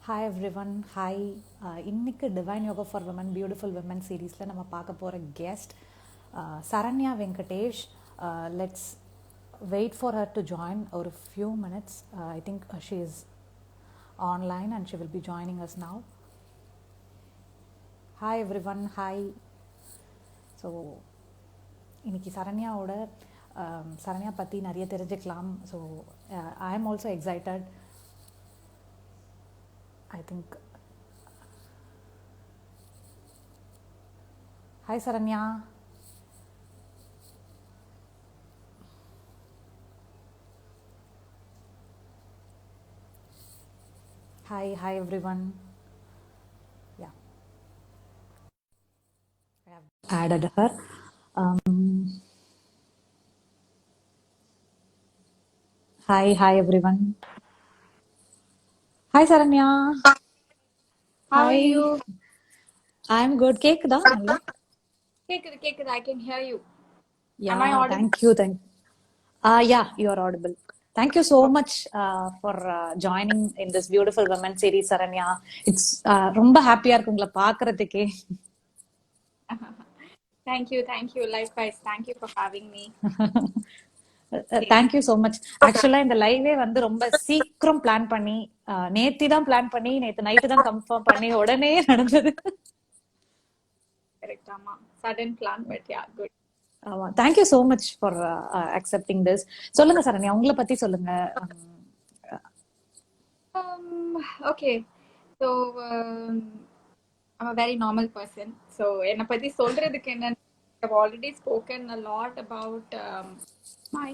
Hi everyone hi. இன்னைக்கு divine yoga for women beautiful women சீரீஸில் நம்ம பார்க்க போகிற guest Saranya Venkatesh. Let's wait for her to join ஒரு few minutes. I think she is online and she will be joining us now. Hi everyone hi. So இன்னைக்கு சரண்யாவோட சரண்யா பற்றி நிறைய தெரிஞ்சுக்கலாம். So I am also excited. I think. Hi Saranya. Hi everyone. Yeah, I have added her. Hi everyone. Hi Saranya. How are Hi. you? I'm good. கேக்குதா நல்லா? கேக்குது. I can hear you. Am I Yeah, audible? thank you. Yeah, you are audible. Thank you so much for joining in this beautiful women series, Saranya. It's ரொம்ப ஹாப்பியா இருக்கு உங்களை பார்க்கறதுக்கே. Thank you. Likewise, thank you for having me. Thank you so much. ஆக்சுவலா இந்த லைவே வந்து ரொம்ப சீக்கிரம் பிளான் பண்ணி நேத்தி தான் பிளான் பண்ணி நேத்து நைட்டு தான் கன்ஃபார்ம் பண்ணி உடனே நடந்தது. Correct, Amma. Sudden plan, but yeah, good. ஆமா, thank you so much for accepting this. சொல்லுங்க சரண்யா, உங்களை பத்தி சொல்லுங்க. Okay. So, I'm a very normal person. So, என்னை பத்தி சொல்றதுக்கு என்னன்னா, I've already spoken a lot about my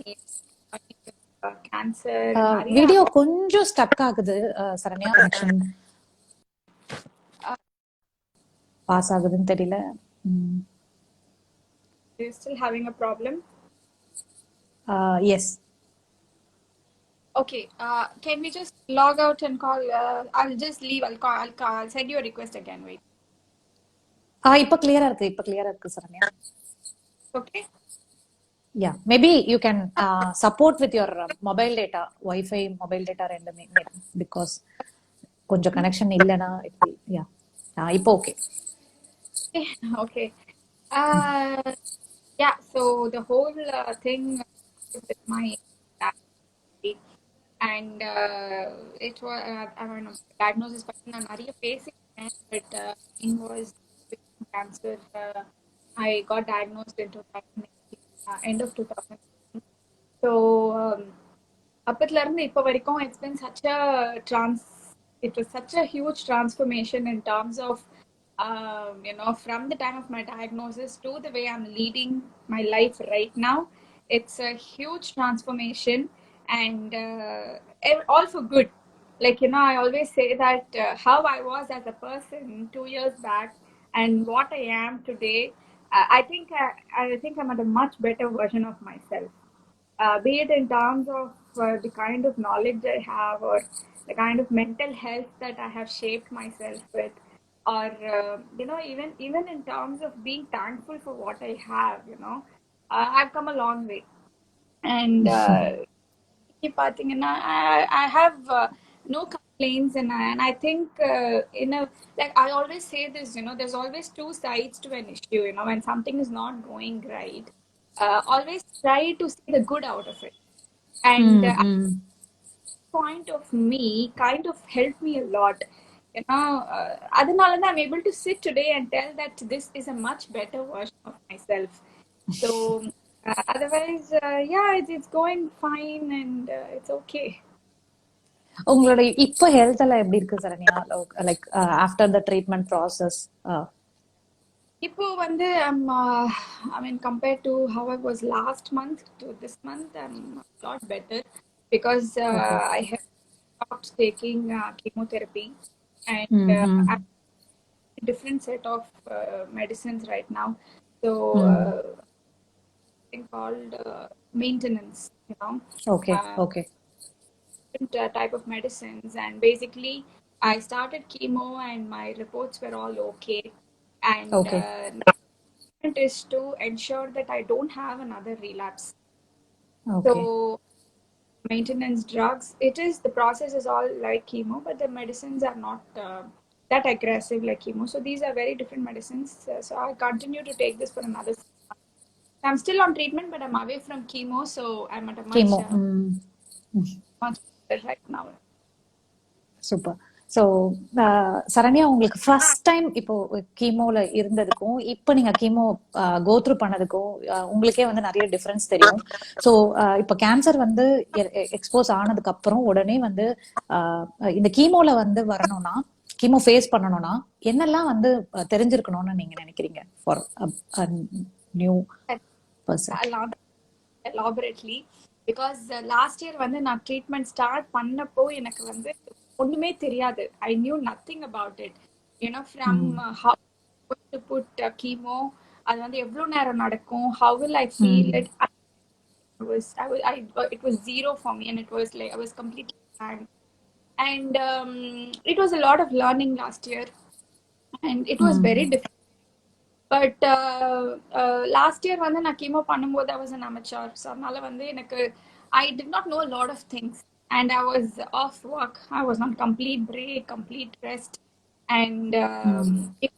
cancer. நிறைய வீடியோ கொஞ்சம் ஸ்டக் ஆகுது சரண்யா, கனெக்ஷன் பாஸ் ஆகுதுன்னு தெரியல. Are you still having a problem? Yes. Okay, can we just log out and call? I'll just leave. I'll send you a request again. Wait. இப்ப கிளியரா இருக்கு Saranya. Okay. Yeah, maybe you can support with your mobile data, Wi-Fi, mobile data ரெண்டுமே, because கொஞ்சம் connection இல்லைன்னா யா இப்போ okay. Okay. Yeah. So the whole thing with my family and it was I don't know diagnosis நான் நிறைய பேசிட்டேன், but it was cancer. I got diagnosed in 2018, end of 2018. So அப்பத்துல இருந்து இப்ப வரைக்கும் it's been such a it was such a huge transformation in terms of from the time of my diagnosis to the way I'm leading my life right now. It's a huge transformation, and all for good. Like, I always say that how I was as a person 2 years back and what I am today, I think I'm at a much better version of myself. Be it in terms of the kind of knowledge I have, or the kind of mental health that I have shaped myself with, or even in terms of being thankful for what I have. I've come a long way, and I have no complaints, and I think like I always say this, there's always two sides to an issue. When something is not going right, always try to see the good out of it. And point of me kind of helped me a lot. அதனாலதான் I'm able to sit today and tell that this is a much better version of myself. So otherwise, yeah, it's going fine, and it's okay. உங்களோட இப்போ health எல்லாம் எப்படி இருக்கு Saranya? Like after the treatment process. இப்போ வந்து I mean, compared to how I was last month to this month, I'm a lot better because I have stopped taking chemotherapy, and I'm a different set of medicines right now. So thing called maintenance, okay okay. different type of medicines, and basically I started chemo and my reports were all okay, and okay. treatment is to ensure that I don't have another relapse. Okay. So maintenance drugs. It is the process is all like chemo, but the medicines are not that aggressive like chemo. So these are very different medicines. So I continue to take this for another. I'm still on treatment, but I'm away from chemo, so I'm at a chemo. much better right now. Super. So Saranya, உங்களுக்கு first time இப்போ கீமோல இருந்ததுக்கும் இப்போ நீங்க chemo go through பண்ணதுக்கும் உங்களுக்கே வந்து நிறைய difference தெரியும். So இப்போ கேன்சர் வந்து எக்ஸ்போஸ் ஆனதுக்கு அப்புறம் உடனே வந்து இந்த கீமோல வந்து வரணும்னா, கீமோ ஃபேஸ் பண்ணணும்னா என்னெல்லாம் வந்து தெரிஞ்சிருக்கணும்னு நீங்க நினைக்கிறீங்க for new person? Elaborately, because last year வந்து நான் ட்ரீட்மெண்ட் ஸ்டார்ட் பண்ணப்போ எனக்கு வந்து ஒண்ணுமே தெரியாது. I knew nothing about it. From how to put chemo, அது வந்து எவ்வளவு நேரம் நடக்கும், how will I feel it. It was zero for me, and it was like I was completely blank. And it was a lot of learning last year, and it was very difficult. But last year வந்து நான் chemo பண்ணும்போது I was an amateur. So அதனால வந்து எனக்கு I did not know a lot of things, and I was off work. I was on complete break, complete rest, and it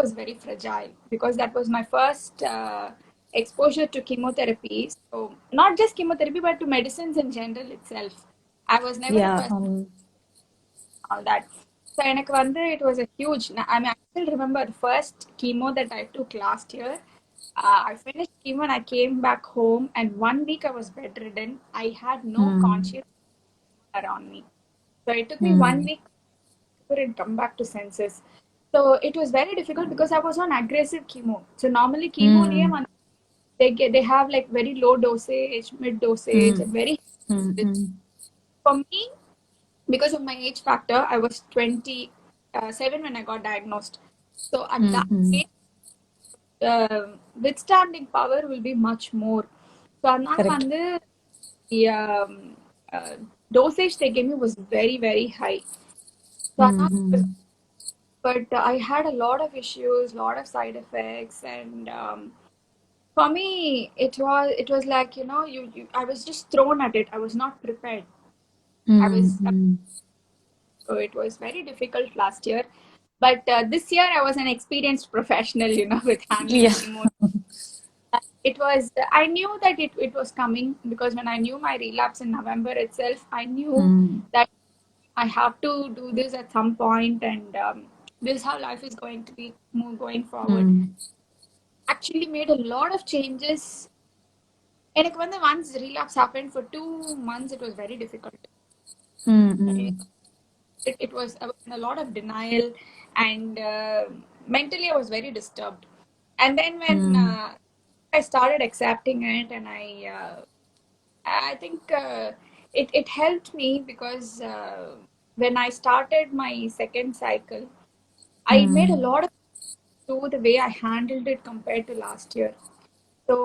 was very fragile because that was my first exposure to chemotherapy. So not just chemotherapy, but to medicines in general itself. I was never a Yeah. person all that. So எனக்கு வந்து it was a huge. I mean, I still remember the first chemo that I took last year. I finished chemo and I came back home, and 1 week I was bedridden. I had no conscience around me. So it took me 1 week to come back to senses. So it was very difficult because I was on aggressive chemo. So normally chemo they have like very low dosage, mid dosage, and very. For me, because of my age factor, I was 27 when I got diagnosed. So at that age, withstanding power will be much more. So அதனால Correct. வந்து the dosage they gave me was very, very high. So but I had a lot of issues, lot of side effects, and for me it was like I was just thrown at it. I was not prepared. I was So it was very difficult last year. But this year I was an experienced professional, with handling Yeah. chemo. I knew that it was coming because when I knew my relapse in November itself, I knew that I have to do this at some point, and this is how life is going to be going forward. Actually made a lot of changes. And when the once relapse happened for 2 months, it was very difficult. It was a lot of denial, and mentally I was very disturbed. And then when I started accepting it, and I think it helped me because when I started my second cycle, I made a lot of to the way I handled it compared to last year. So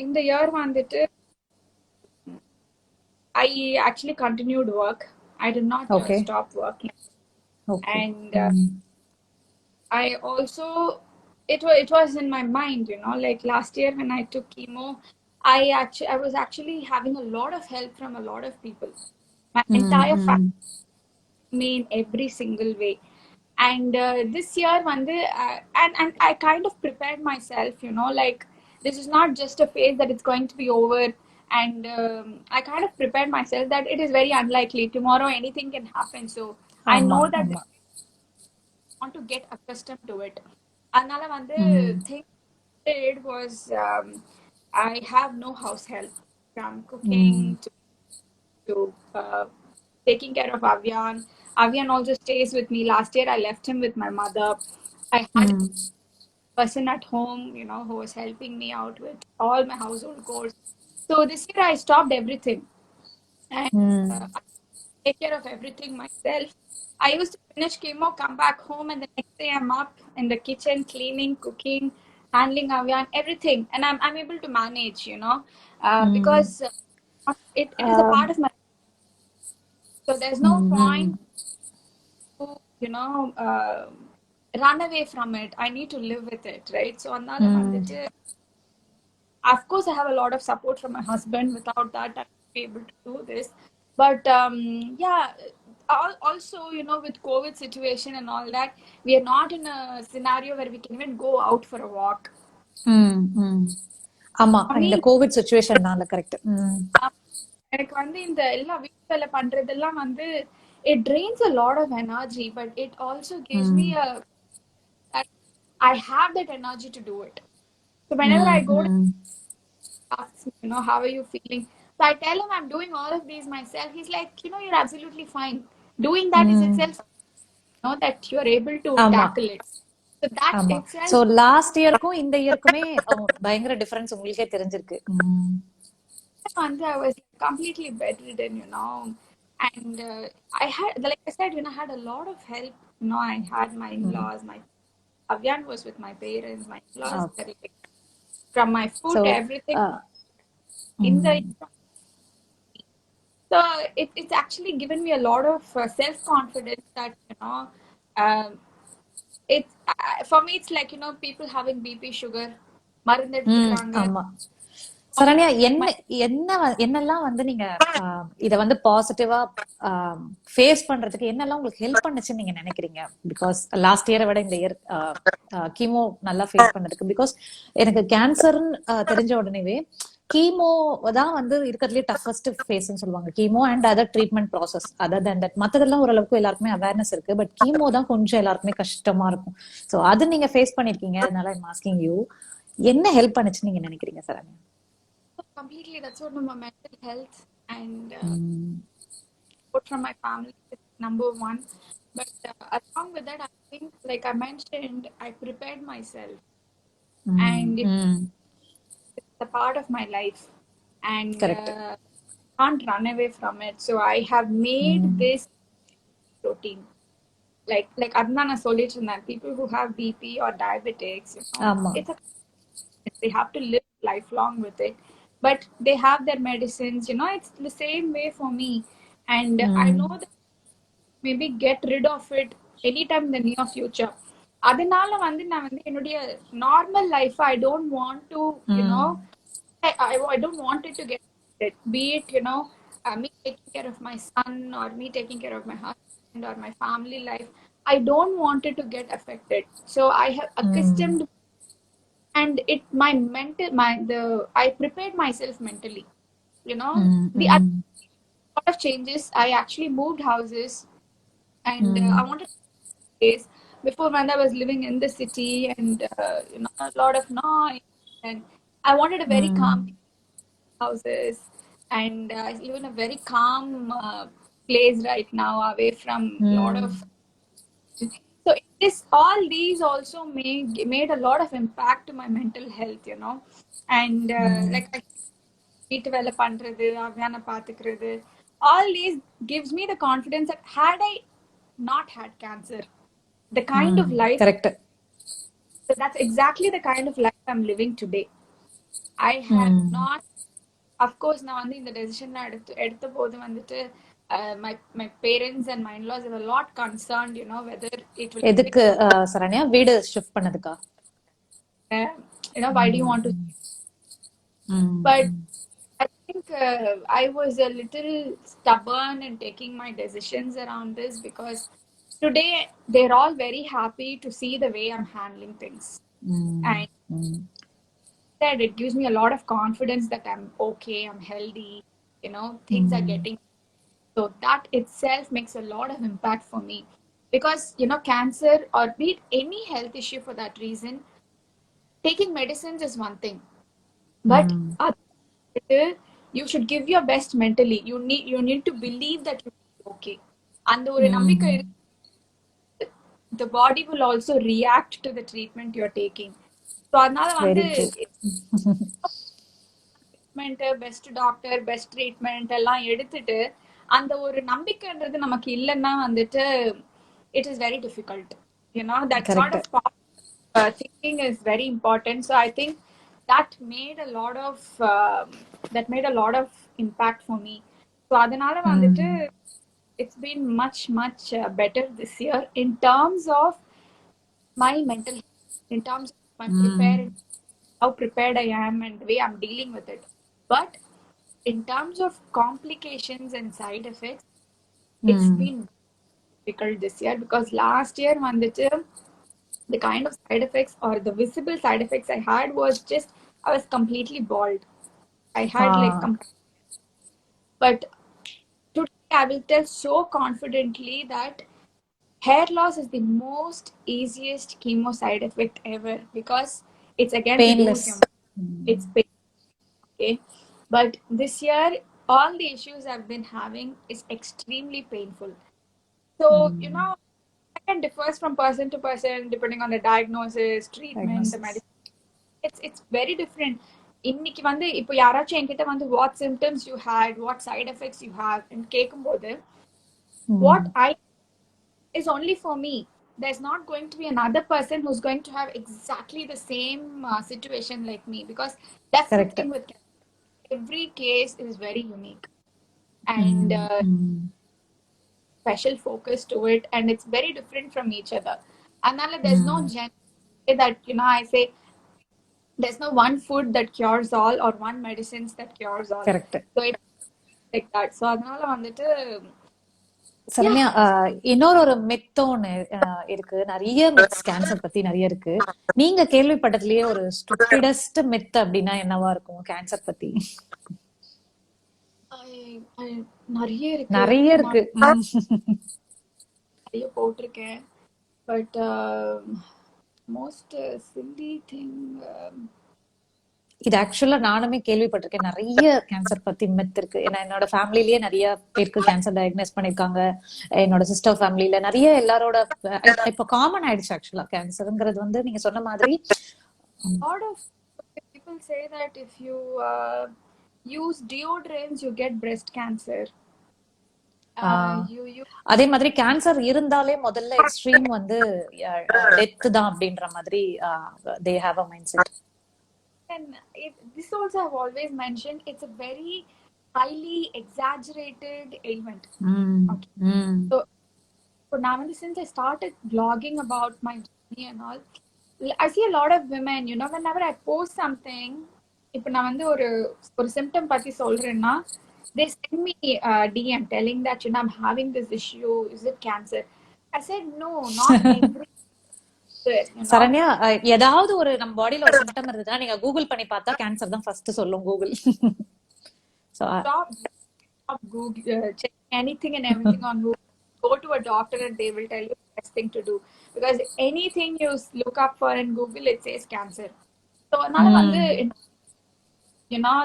in the year one, I actually continued work. I did not Okay. stop working. Okay. And I also it was in my mind, like last year when I took chemo, I was actually having a lot of help from a lot of people. My entire family me in every single way. And this year and I kind of prepared myself, like this is not just a phase that it's going to be over. And I kind of prepared myself that it is very unlikely tomorrow anything can happen. So I ஆமா, know that ஆமா. want to get accustomed to it. Another one thing I did was I have no house help from cooking to taking care of Avian. Avian also stays with me. Last year I left him with my mother. I had a person at home, who was helping me out with all my household chores. So this year I stopped everything, and I take care of everything myself. I used to finish chemo, come back home, and the next day I'm up in the kitchen, cleaning, cooking, handling Avian, everything, and I'm able to manage, because it is a part of my. So there's no point to run away from it. I need to live with it, right? So அதனால வந்துட்டு, of course I have a lot of support from my husband. Without that, be able to do this. But yeah, also, with COVID situation and all that, we are not in a scenario where we can even go out for a walk. ம், ம். ஆமா, For இந்த me, Covid சுச்சுவேஷன்னால correct. ம், எனக்கு வந்து இந்த எல்லா வீட்டு வேலை பண்றதெல்லாம் வந்து it drains a lot of energy, but it also gives me ம், that I have that energy to do it. So whenever ம், I go to ம், asks me, how are you feeling? So I tell him I'm doing all of these myself. He's like, you're absolutely fine. Doing that is ம். itself, that you're able to ஆமா, tackle it. So that ஆமா. So itself, last இயருக்கும் இந்த இயருக்குமே பயங்கர difference உங்களுக்கே தெரிஞ்சிருக்கு. ம், I was completely bedridden, and I had, like I said, I had a lot of help. I had my ம். in-laws. My Avyan was with my parents. My in-laws were okay. like, from my food so to everything in the. ம், So it's actually given me a lot of self-confidence that, um, it's for me, it's like, people having BP, sugar, மருந்து ம். எடுத்துக்கிறாங்க. ஆமா. For me, Saranya, my என்னெல்லாம் வந்து நீங்க இத வந்து பாசிட்டிவா ஃபேஸ் பண்றதுக்கு என்னெல்லாம் உங்களுக்கு ஹெல்ப் பண்ணுச்சுன்னு நீங்க நினைக்கிறீங்க? பிகாஸ் லாஸ்ட் இயரை விட இந்த இயர் கீமோ நல்லா ஃபேஸ் பண்ணதுக்கு, பிகாஸ் எனக்கு கேன்சர்னு தெரிஞ்ச உடனேவே கீமோ தான் வந்து இருக்கிறதுலே டஃபஸ்ட் ஃபேஸ்ன்னு சொல்லுவாங்க. Chemo and other treatment process, other than that மத்ததெல்லாம் ஓரளவுக்கு எல்லாருக்குமே அவேர்னஸ் இருக்கு. பட் கீமோ தான் கொஞ்சம் எல்லாருக்குமே கஷ்டமா இருக்கும். ஸோ அது நீங்க ஃபேஸ் பண்ணிருக்கீங்க, அதனால ஐம் ஆஸ்கிங் யூ, என்ன ஹெல்ப் பண்ணுச்சுன்னு நீங்க நினைக்கிறீங்க Saranya? completely, that's what my mental health and ம். support from my family is number one. But along with that, I think, like I mentioned, I prepared myself, ம், and it's ம். a part of my life, and correct. can't run away from it. So I have made ம். this routine. Like அதுதான் நான் சொல்லிட்டு இருந்தேன், people who have BP or diabetics, ஆமா. it's a they have to live lifelong with it, but they have their medicines. It's the same way for me, and I ம். know that maybe get rid of it anytime in the near future. அதனால வந்து நான் வந்து என்னுடைய normal life I don't want to you know ம். I don't want it to get affected. Be it, me taking care of my son, or me taking care of my husband or my family life. I don't want it to get affected. So I have ம். accustomed, and it my mental my the I prepared myself mentally. ம். The other ம். lot of changes. I actually moved houses, and I ம். wanted place before when I was living in the city, and a lot of noise, and I wanted a very calm ம். houses, and I live in a very calm place right now, away from a lot ம். of. So this all these also made a lot of impact to my mental health, and ம். like I வீட்டு வேலை பண்றது, அவ்யான பாத்துக்கிறது, all these gives me the confidence that had I not had cancer, the kind ம். of life, correct. that's exactly the kind of life I'm living today. I had ம். not, of course, நான் வந்து இந்த decision எடுத்த போது வந்துட்டு my parents and my in-laws were a lot concerned, whether it will எதுக்கு affect, Saranya, வீடு shift பண்ணதுக்கா? why do you want to, ம். ம். but ம். I think I was a little stubborn in taking my decisions around this, because today they're all very happy to see the way I'm handling things. ம். And ம். that it gives me a lot of confidence that I'm okay, I'm healthy, things are ம். getting. So that itself makes a lot of impact for me. Because, cancer or be it any health issue for that reason, taking medicines is one thing. But ம். you should give your best mentally. You need to believe that you're okay. And ஒரு நம்பிக்கை ம். the body will also react to the treatment you're taking. So அதனால வந்து very true. Treatment, best doctor, best treatment எல்லாம் எடுத்துட்டு அந்த ஒரு நம்பிக்கைன்றது நமக்கு இல்லைன்னா வந்துட்டு it is very difficult. That sort correct. of thinking is very important. So I think that made a lot of impact for me. So அதனால வந்துட்டு ம். it's been much much better this year in terms of my mental health, in terms of my ம். prepared how prepared I am and the way I'm dealing with it. But in terms of complications and side effects, it's ம் been difficult this year because last year வந்துட்டு the kind of side effects or the visible side effects I had was just I was completely bald. I ah had like but today I will tell so confidently that hair loss is the most easiest chemo side effect ever because it's again to do with painless. your it's pain, okay? But this year, all the issues I've been having is extremely painful. So, it differs from person to person depending on the diagnosis, treatment, the diagnosis. medicine. It's very different. இன்னைக்கு வந்து இப்போ யாராச்சும் என்கிட்ட வந்து what symptoms you had, what side effects you have and கேட்கும்போது what ம் I is only for me. There's not going to be another person who's going to have exactly the same situation like me because that's the correct. thing with every case is very unique and ம் ம் special focus to it and it's very different from each other. And then there's no ம் general that I say there's no one food that cures all or one medicines that cures all. Correct. So it's like that. So அதனால வந்துட்டு yeah. Saranya, இன்னொரு ஒரு myth ஒண்ணு இருக்கு. நிறைய myths cancer பத்தி நிறைய இருக்கு. நீங்க கேள்விப்பட்டதுலயே ஒரு ஸ்டூபிடஸ்ட் மித் அப்படின்னா என்னவா இருக்கும் கேன்சர் பத்தி? நிறைய இருக்கு நிறைய நான் இருக்கு. நிறைய போட்டிருக்கேன் பட் மோஸ்ட் சில்லி திங் இது ஆக்சுவலா நானுமே கேள்விப்பட்டிருக்கேன். நிறைய கேன்சர் பத்தி மித் இருக்கு. ஏன்னா என்னோட ஃபேமிலிலேயே நிறைய பேருக்கு கேன்சர் டயக்னோஸ் பண்ணிருக்காங்க. என்னோட சிஸ்டர் ஃபேமிலில நிறைய எல்லாரோட இப்ப காமன் ஆயிடுச்சு ஆக்சுவலா கேன்சர்ங்கிறது வந்து நீங்க சொன்ன மாதிரி. lot of people say that if you use deodorants you get breast cancer. You அதே மாதிரி கேன்சர் இருந்தாலே முதல்ல எக்ஸ்ட்ரீம் வந்து டெத் தான் அப்படின்ற மாதிரி they have a mind set. and this also I've always mentioned it's a very highly exaggerated ailment. Okay. So now since I started blogging about my journey and all, I see a lot of women, whenever I post something, இப்போ நான் வந்து ஒரு symptom பத்தி சொல்றேன்னா they send me a DM telling that I'm having this issue, is it cancer? I said no, not every Saranya, ஏதாவது ஒரு நம்ம பாடியில ஒரு சிம்டம் இருந்ததுன்னா நீங்க கூகுள் பண்ணி பார்த்தா கேன்சர் தான் ஃபர்ஸ்ட் சொல்லும் Google. stop Google, checking anything and everything on Google. Go to a doctor and they will tell you the best thing to do. Because anything you look up for in Google, it says cancer. So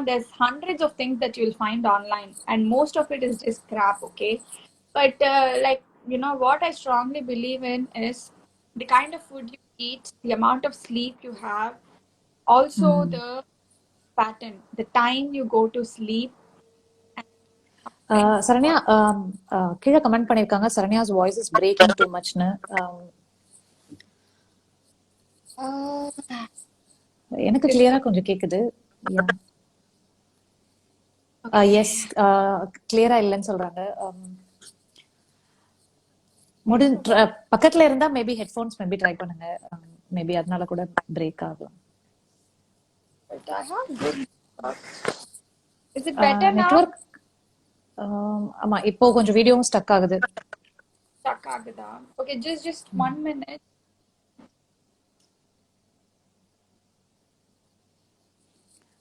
there's hundreds of things that you'll find online, and most of it is just crap, okay? But what I strongly believe in is the kind of food you eat, the amount of sleep you have, also the pattern, the time you go to sleep. Saranya, கீழே comment பண்ணிருக்காங்க Saranya's voice is breaking too மச்னு. எனக்கு கிளியரா கொஞ்சம் கேக்குது. S, கிளியரா இல்லைன்னு சொல்றாங்க. பக்கத்துல இருந்தா மேபி ஹெட்போன்ஸ் மேபி ட்ரை பண்ணுங்க. மேபி அதனால கூட பிரேக் ஆகலாம். Is it better now? Network ஆமா, இப்போ கொஞ்சம் வீடியோவும் ஸ்டக் ஆகுது. Stuck ஆகுதா? Okay, just 1 minute.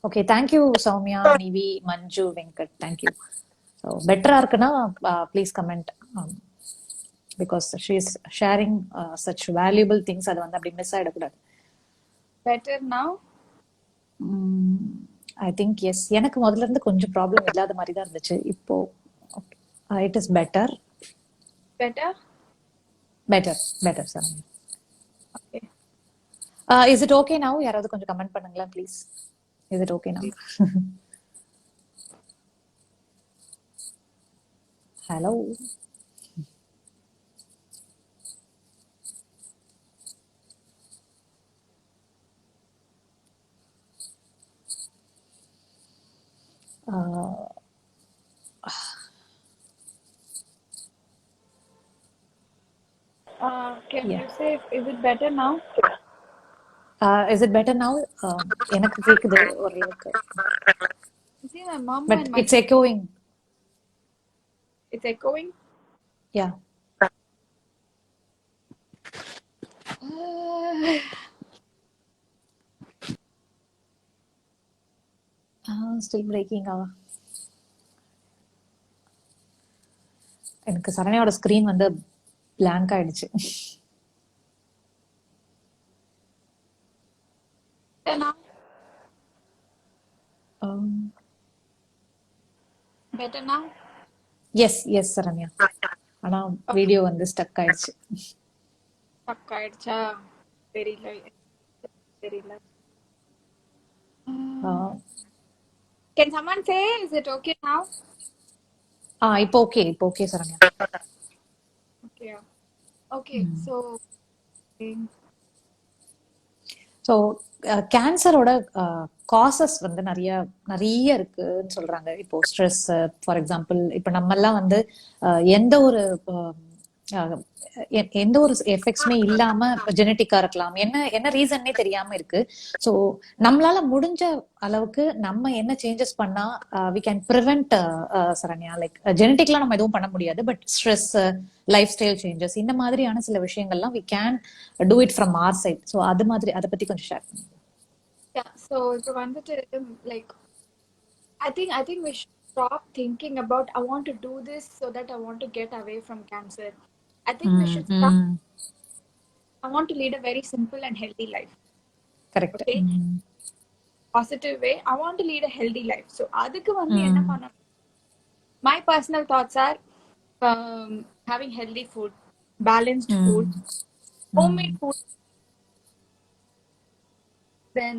Okay, thank you Soumya, Nivi, Manju, Venkat, thank you. So பெட்டரா இருக்குன்னா please comment, because she is sharing such valuable things. அது வந்து அப்படி மிஸ் ஆயிடக்கூடாது. Better now? I think yes. எனக்கு முதல்ல இருந்து கொஞ்சம் ப்ராப்ளம் இல்லாத மாதிரி தான் இருந்துச்சு. இப்போ it is better. Better? Better sir. Okay. Is it okay now? யாராவது கொஞ்சம் கமெண்ட் பண்ணுங்களா please. Is it okay now? Hello. Can you say, is it better now? Is it better now? எனக்கு கேக்குது ஓரளவுக்கு. You see, my mom But and my it's echoing. it's echoing. Yeah. Uh, Still breaking. எனக்கு சரண்யாவோட screen வந்து blank ஆயிடுச்சு. better now. Um, Better now. Yes yes Saranya. ஆனா Okay. Video வந்து stuck ஆயிடுச்சு. Stuck ஆயிடுச்சா? தெரியல. தெரியல. Ah Can someone say, is it okay now? இப்போ ஓகே, இப்போ okay Saranya. Okay. Okay. So, so கேன்சரோட காசஸ் வந்து நிறைய நிறைய இருக்குன்னு சொல்றாங்க. இப்போ ஸ்ட்ரெஸ், ஃபார் எக்ஸாம்பிள், இப்போ நம்ம எல்லாம் வந்து எந்த ஒரு அஹ், எந்த ஒரு எஃபெக்ட்ஸுமே இல்லாம ஜெனட்டிக்கா இருக்கலாம், என்ன என்ன ரீசன்னே தெரியாம இருக்கு. ஸோ நம்மளால முடிஞ்ச அளவுக்கு நம்ம என்ன சேஞ்சஸ் பண்ணா we can prevent, Saranya, like ஜெனட்டிக்லாம் நம்ம எதுவும் பண்ண முடியாது, but stress, lifestyle changes, இந்த மாதிரியான சில விஷயங்கள்லாம் we can do it from our side. So அது மாதிரி அதை பத்தி கொஞ்சம் ஷேர் பண்ணுங்க. yeah. So, இப்போ வந்துட்டு like I think we should stop thinking about I want to do this so that I want to get away from cancer. I think we should start. I want to lead a very simple and healthy life. Correct. Okay, positive way. I want to lead a healthy life. So அதுக்கு வந்து என்ன பண்ணணும்? My personal thoughts are having healthy food, balanced food, homemade food, then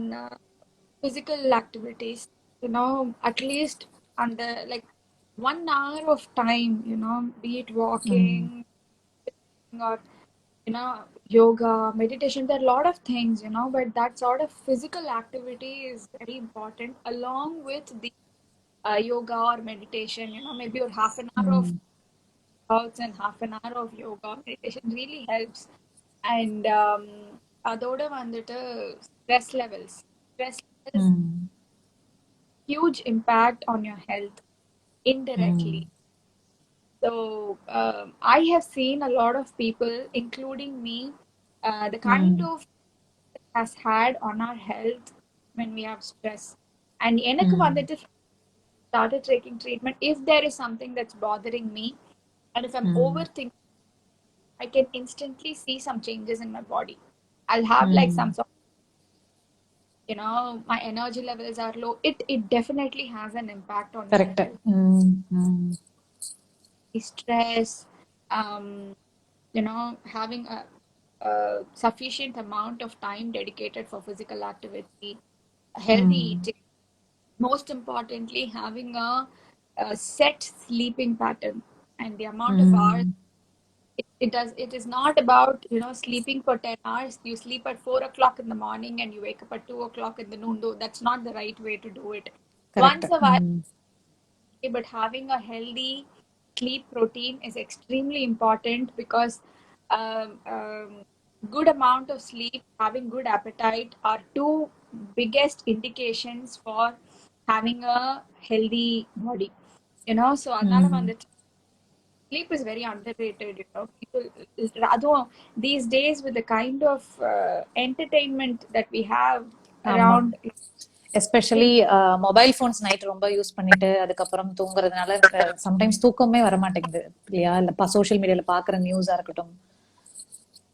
physical activities. You know, at least under like 1 hour of time. You know, be it walking or yoga, meditation. There are a lot of things. But that sort of physical activity is very important along with the yoga or meditation. Maybe or half an hour of workouts and half an hour of yoga meditation really helps. And அதோட வந்துட்டு stress levels. Stress levels huge impact on your health indirectly. So I have seen a lot of people, including me, the kind of has had on our health when we have stress. And எனக்கு வந்துட்டு started taking treatment if there is something that's bothering me, and if I'm overthinking, I can instantly see some changes in my body. I'll have like some sort, my energy levels are low. It definitely has an impact on your correct. health. Stress, um, having a sufficient amount of time dedicated for physical activity, healthy eating, most importantly, having a set sleeping pattern and the amount of hours. It is not about sleeping for 10 hours. You sleep at 4 o'clock in the morning and you wake up at 2 o'clock in the noon. Though that's not the right way to do it. Correct. Once a while, but having a healthy sleep routine is extremely important because good amount of sleep, having good appetite are two biggest indications for having a healthy body. So அதனால வந்துட்டு sleep is very underrated. People rather these days with the kind of entertainment that we have ஆமா. around. Especially mobile phones night ரொம்ப use பண்ணிட்டு அதுக்கப்புறம் தூங்குறதுனால sometimes தூக்கமே வர மாட்டேங்குது இல்லையா? இல்ல சோஷியல் மீடியால பாக்குற நியூஸா இருக்கட்டும்.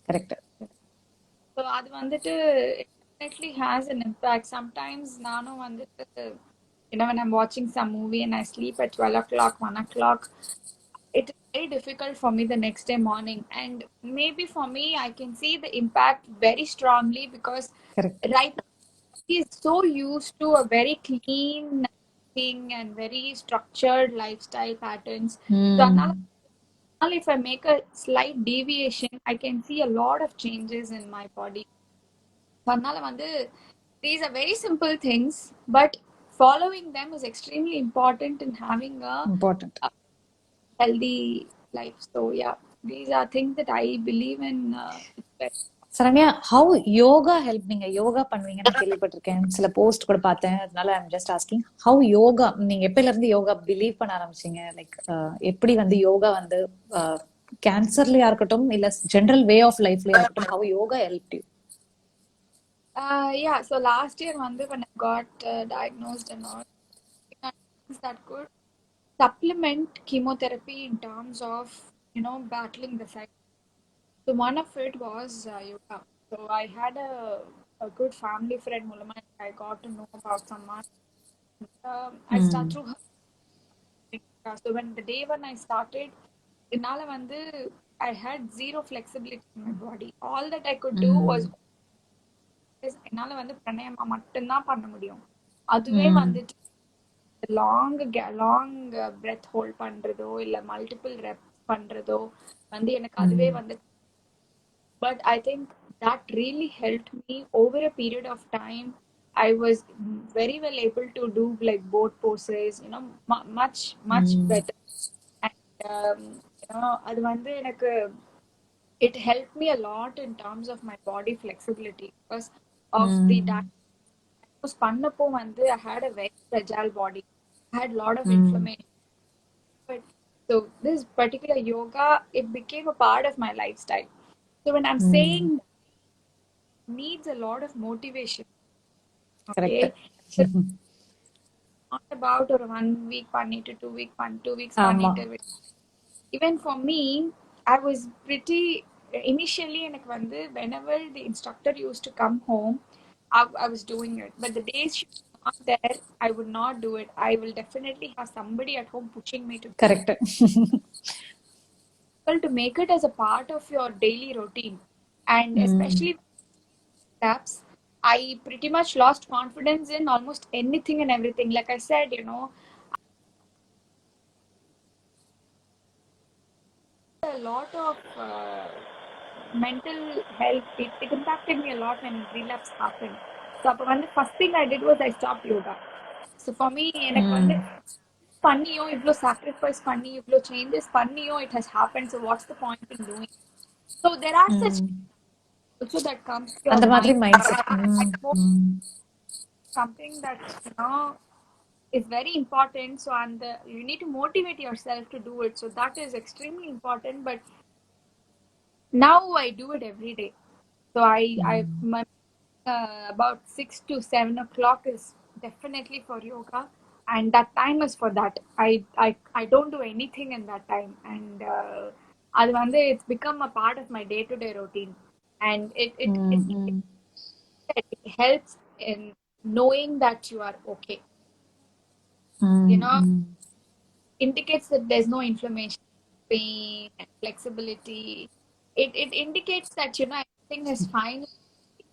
கரெக்ட். So அது வந்துட்டு it definitely has an impact. Sometimes நானும் வந்துட்டு when I'm watching some movie and I sleep at 12 o'clock, 1 o'clock, it is very difficult for me the next day morning. And maybe for me, I can see the impact very strongly because correct. right now he is so used to a very clean thing and very structured lifestyle patterns. So அதனால if I make a slight deviation, I can see a lot of changes in my body. அதனால வந்து these are very simple things, but following them is extremely important in having important. a healthy life. So yeah, these are things that I believe in. It's very Saranya, how yoga help? நீங்க yoga பண்ணுவீங்கன்னு நான் கேள்விப்பட்டிருக்கேன், சில post கூட பார்த்தேன். அதனால I'm just asking, how yoga, நீங்க எப்பல இருந்து யோகா பிலீவ் பண்ண ஆரம்பிச்சீங்க? லைக் எப்படி வந்து யோகா வந்து கேன்சர்லயா இருக்கட்டும் இல்ல ஜெனரல் வே ஆஃப் லைஃப்லயா இருக்கட்டும், how yoga help you? Yeah, so last year when I got diagnosed and all, things that could supplement chemotherapy in terms of battling the side. So one of it was yoga. So I had a good family friend, Mulama. I got to know about someone. I started through her. So when I started, என்னால வந்து I had zero flexibility in my body. All that I could do was என்னால வந்து பிராணாயாமா மட்டும்தான் பண்ண முடியும். அதுவே வந்துட்டு long breadth hold பண்றதோ இல்ல மல்டிபிள் ரெப்ஸ் பண்றதோ வந்து எனக்கு அதுவே வந்து. But I think that really helped me over a period of time. I was very well able to do like both poses, much better. And அது வந்து எனக்கு it helped me a lot in terms of my body flexibility because of the diagnosis பண்ணப்போ வந்து I had a very fragile body. I had a lot of inflammation. But so this particular yoga, it became a part of my lifestyle. So when I'm saying needs a lot of motivation, correct. okay, so it's not about ஒரு 1 week பண்ணிட்டு 2 weeks ஆமா. பண்ணிட்டு. Even for me, I was pretty initially எனக்கு வந்து whenever the instructor used to come home, I was doing it. But the days she was not there, I would not do it. I will definitely have somebody at home pushing me to do it. Correct. To make it as a part of your daily routine, and especially steps, I pretty much lost confidence in almost anything and everything. Like I said, a lot of mental health. It impacted me a lot when relapse happened. So the first thing I did was I stopped yoga. So for me, எனக்கு வந்து பண்ணியோ இவ்ளோ sacrifice பண்ணி இவ்ளோ changes பண்ணியோ it has happened. So what's the point in doing? So there are such also that comes to your அந்த மாதிரி mind. Mind set. I hope something that is very important. So and you need to motivate yourself to do it. So that is extremely important. But now I do it every day. So my about 6 to 7 o'clock is definitely for yoga, and that time is for that. I don't do anything in that time, and அது வந்து it's become a part of my day-to-day routine, and it helps in knowing that you are okay. You know, indicates that there's no inflammation, pain, and flexibility. It indicates that everything is fine.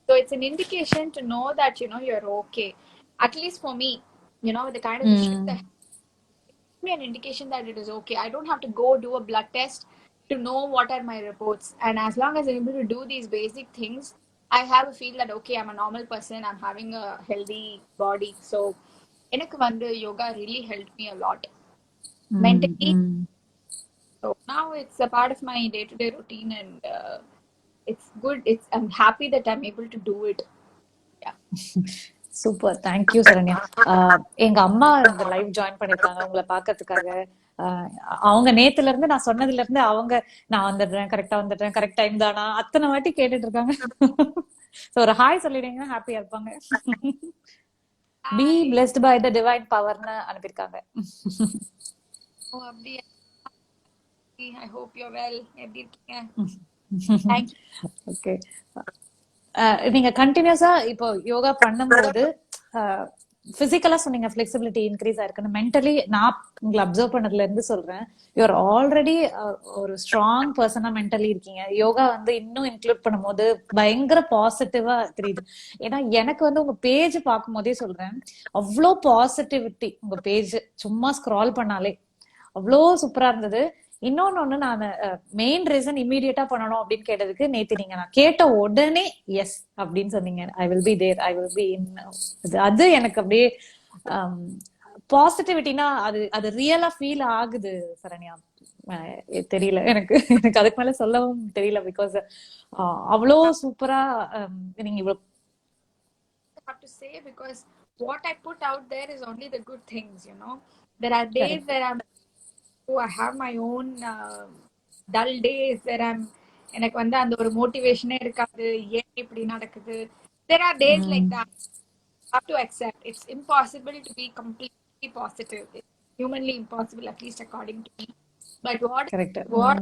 So it's an indication to know that you're okay. At least for me, the kind of issues that give me an indication that it is okay. I don't have to go do a blood test to know what are my reports. And as long as I'm able to do these basic things, I have a feel that okay, I'm a normal person. I'm having a healthy body. So, எனக்கு வந்து yoga really helped me a lot mentally. So now it's a part of my day-to-day routine, and it's good. I'm happy that I'm able to do it. Yeah. Super, thank you Saranya. எங்க அம்மா இந்த live join பண்ணிருக்காங்க உங்களை பாக்கிறதுக்காக. அவங்க நேத்துல இருந்து நான் சொன்னதுல இருந்து அவங்க நான் வந்துடுறேன், கரெக்டா வந்துடுறேன், கரெக்ட் டைம் தானா அத்தனை வாட்டி கேட்டுட்டு இருக்காங்க. ஒரு ஹாய் சொல்லிடுங்க, ஹாப்பியா இருப்பாங்க. Be blessed by the divine பவர்னு அனுப்பியிருக்காங்க. Oh, Abdi, I hope you're well. எப்படி இருக்கீங்க? Thank you. ஓகே, நீங்க கண்டினியூஸா இப்போ யோகா பண்ணும்போது பிசிக்கலா சொன்னீங்க ஃபிளெக்சிபிலிட்டி இன்க்ரீஸ் ஆயிருக்குன்னு. மென்டலி நான் உங்களை அப்சர்வ் பண்ணதுல இருந்து சொல்றேன், யூஆர் ஆல்ரெடி ஒரு ஸ்ட்ராங் பர்சனா மென்டலி இருக்கீங்க. யோகா வந்து இன்னும் இன்க்ளூட் பண்ணும்போது பயங்கர பாசிட்டிவா தெரியுது. ஏன்னா எனக்கு வந்து உங்க பேஜ் பார்க்கும் போதே சொல்றேன், அவ்வளோ பாசிட்டிவிட்டி உங்க பேஜ். சும்மா ஸ்க்ரால் பண்ணாலே அவ்வளோ சூப்பரா இருந்தது. இன்னொன்னு நான் மெயின் ரீசன் இம்மீடியட்டா பண்ணணும் அப்படின்னு கேட்டதுக்கு, நேத்து நீங்க நான் கேட்ட உடனே எஸ் அப்படின்னு சொன்னீங்க. I will be there, I will be in. அது எனக்கு அப்படியே பாசிட்டிவிட்டினா அது அது ரியலா ஃபீல் ஆகுது சரண்யா. தெரியல எனக்கு. எனக்கு அதுக்கு மேல சொல்லவும் தெரியல. பிகாஸ் அவ்வளோ சூப்பரா நீங்க இவ்வளவு Have to say because what I put out there is only the good things, you know. There are days correct. where I have my own dull days where எனக்கு வந்து அந்த ஒரு மோட்டிவேஷனே இருக்காது, ஏன் இப்படி நடக்குது. There are days like that. Have to accept it's impossible to be completely positive. It's humanly impossible, at least according to me. But correct. what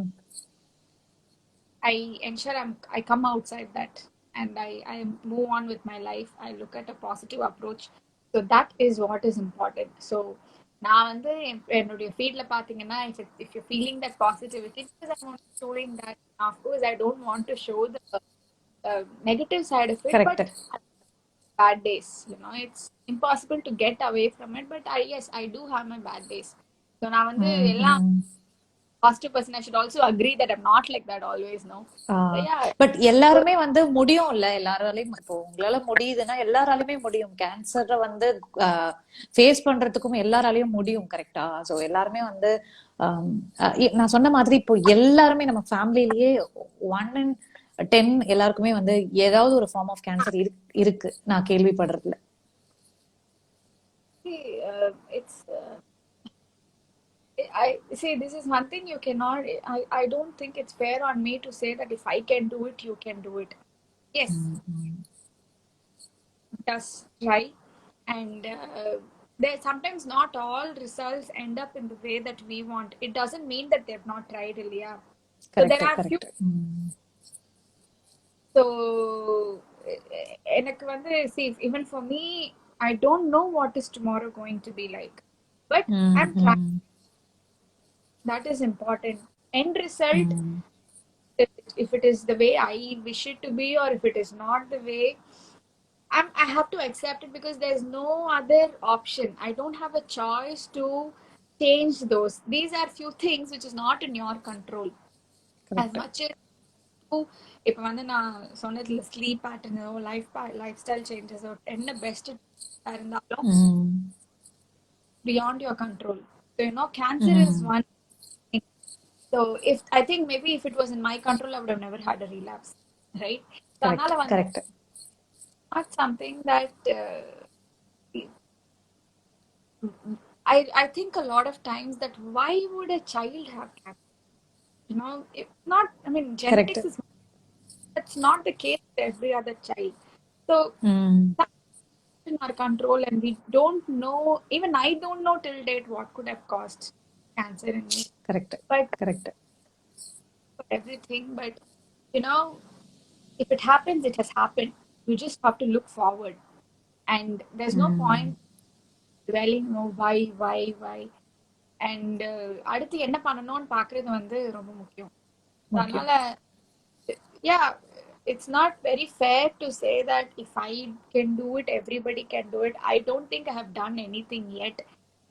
I ensure I come outside that and I move on with my life. I look at a positive approach. So that is what is important. So நான் வந்து என்னுடைய ஃபீல்ட்ல பாத்தீங்கன்னா if you're feeling that positivity because I'm only showing that. Of course I don't want to show the negative side of it, but correct. bad days, you know, it's impossible to get away from it, but yes, I do have my bad days. So நான் வந்து எல்லாம் positive person. I should also agree that I'm not like that always, no. So yeah. But எல்லாருமே வந்து முடியும் இல்ல, எல்லாராலையும். இப்போ உங்களால முடியுதுன்னா எல்லாராலையுமே முடியும். கேன்சரை வந்து ஃபேஸ் பண்றதுக்கும் எல்லாராலையும் முடியும். கரெக்டா? சோ எல்லாருமே வந்து நான் சொன்ன மாதிரி இப்போ எல்லாருமே நம்ம ஃபேமிலிலேயே 1 in 10 எல்லாருக்குமே வந்து ஏதாவது ஒரு ஃபார்ம் ஆஃப் கேன்சர் இருக்கு நான் கேள்விப்படுறதுல. It's I see, this is one thing you cannot. I don't think it's fair on me to say that if I can do it, you can do it. Yes, just try, and there sometimes not all results end up in the way that we want. It doesn't mean that they've not tried, Ilya. So there correct. are few. Correct. So எனக்கு வந்து see, even for me, I don't know what is tomorrow going to be like, but I'm trying. That is important. End result, if it is the way I wish it to be or if it is not the way, I have to accept it because there's no other option. I don't have a choice to change those. These are few things which is not in your control. As correct. much as இப்போ வந்து நான் சொன்னதுல sleep பேட்டர்னோ life style சேஞ்சஸோ என்ன best இருந்தாலும் beyond your control. So you know, cancer is one thing. So if I think maybe if it was in my control, I would have never had a relapse, right? So correct. அதனால வந்து correct. not something that I think a lot of times that why would a child have cancer? You know, if not, I mean, correct. genetics is that's not the case with every other child. So that's in our control, and we don't know. Even I don't know till date what could have caused cancer in me. Correct. But correct. for everything, but you know, if it happens, it has happened. You just have to look forward, and there's no point dwelling, no, why, and அடுத்து என்ன பண்ணணும்னு பாக்குறது வந்து ரொம்ப முக்கியம். முக்கியம். அதனால yeah, it's not very fair to say that if I can do it, everybody can do it. I don't think I have done anything yet,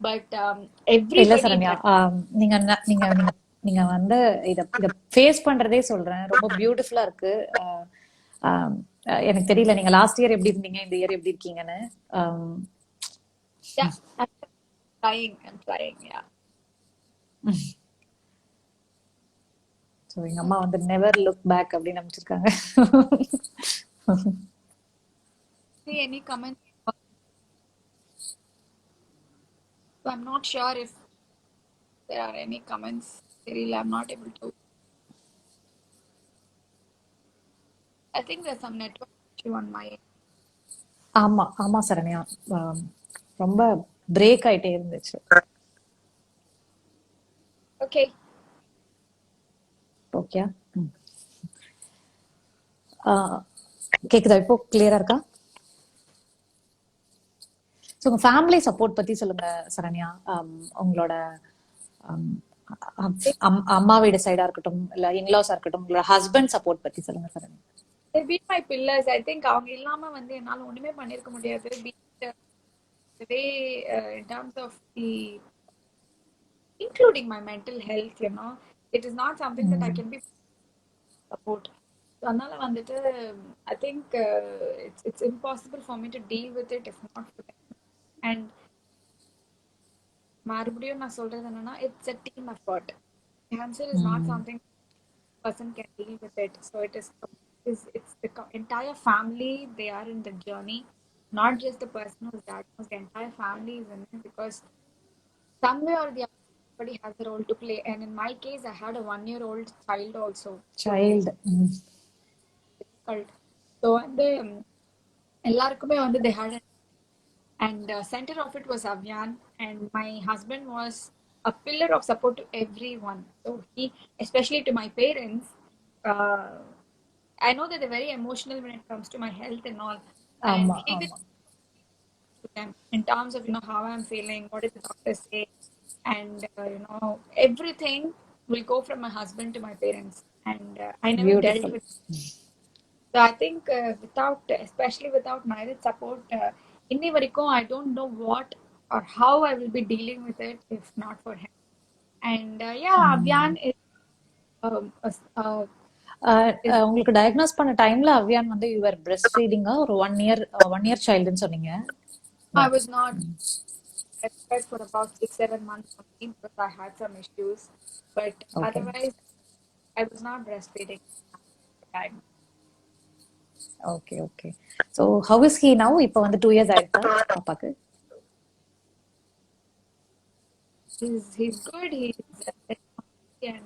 but இல்ல everybody சரண்யா, does. நீங்க நீங்க நீங்க நீங்க வந்து இத இத ஃபேஸ் பண்றதே சொல்றேன், ரொம்ப பியூட்டிஃபுல்லா இருக்கு. ஆம், எனக்கு தெரியல நீங்க லாஸ்ட் இயர் எப்படி இருந்தீங்க, இந்த இயர் எப்படி இருக்கீங்கன்னு. Yeah, I'm trying, yeah. So எங்க அம்மா வந்து நெவர் லுக் பேக் அப்படின்னு அமைச்சிருக்காங்க. See any comments? So I'm not sure if there are any comments. Cyril, I'm not able to. I think there's some network issue on my end. ஆமா ஆமா சரண்யா, ரொம்ப break ஆயிட்டே இருந்துச்சு. Okay. ஓகே. கேக்குதா? இப்போ கிளியரா இருக்கா? ஸோ உங்க ஃபேமிலி சப்போர்ட் பத்தி சொல்லுங்க சரண்யா. உங்களோட அம்மா வீடு சைடா இருக்கட்டும், இல்ல இன்லாஸா இருக்கட்டும், உங்களோட ஹஸ்பண்ட் சப்போர்ட் பத்தி சொல்லுங்க Saranya. They be my pillars. I think அவங்க இல்லாம வந்து என்னால ஒண்ணுமே பண்ணிருக்க முடியாது. Be it, the way in terms of the including my mental health, you know, it is not something that I can be support. So அதனால வந்துட்டு I think it's impossible for me to deal with it if not for them. And மறுபடியும் நான் சொல்றது என்னன்னா it's a team effort. Cancer is not Mm. something person can deal with it. So it's the entire family. They are in the journey, not just the person who's diagnosed. The entire family is in it because somewhere or the other, everybody has a role to play. And in my case, I had a 1-year-old child also, so Child. Mm. difficult. So வந்து எல்லாருக்குமே வந்து they had and center of it was Avyan, and my husband was a pillar of support to everyone. So he, especially to my parents, uh, I know that they're very emotional when it comes to my health and all, and ஆமா he will ஆமா. to them in terms of how I'm feeling, what did the doctor say, and everything will go from my husband to my parents, and I never dealt Beautiful. with. So I think without, especially without Nairit's support, inni varaikum, I don't know what or how I will be dealing with it if not for him. And yeah, ம். Abyan is உங்களுக்கு diagnose பண்ண டைம்ல அவ்வியான் வந்து you are breast ஃபீடிங்கா ஒரு 1 year 1 year சைல்டுன்னு சொன்னீங்க. I was not breastfed for about 6-7 months only because I had some issues, but okay otherwise I was not breastfeeding at the time. Okay okay. So how is he now? இப்போ வந்து 2 years ஆயிடுதா பாப்பாக்கு? He's good. He's very happy and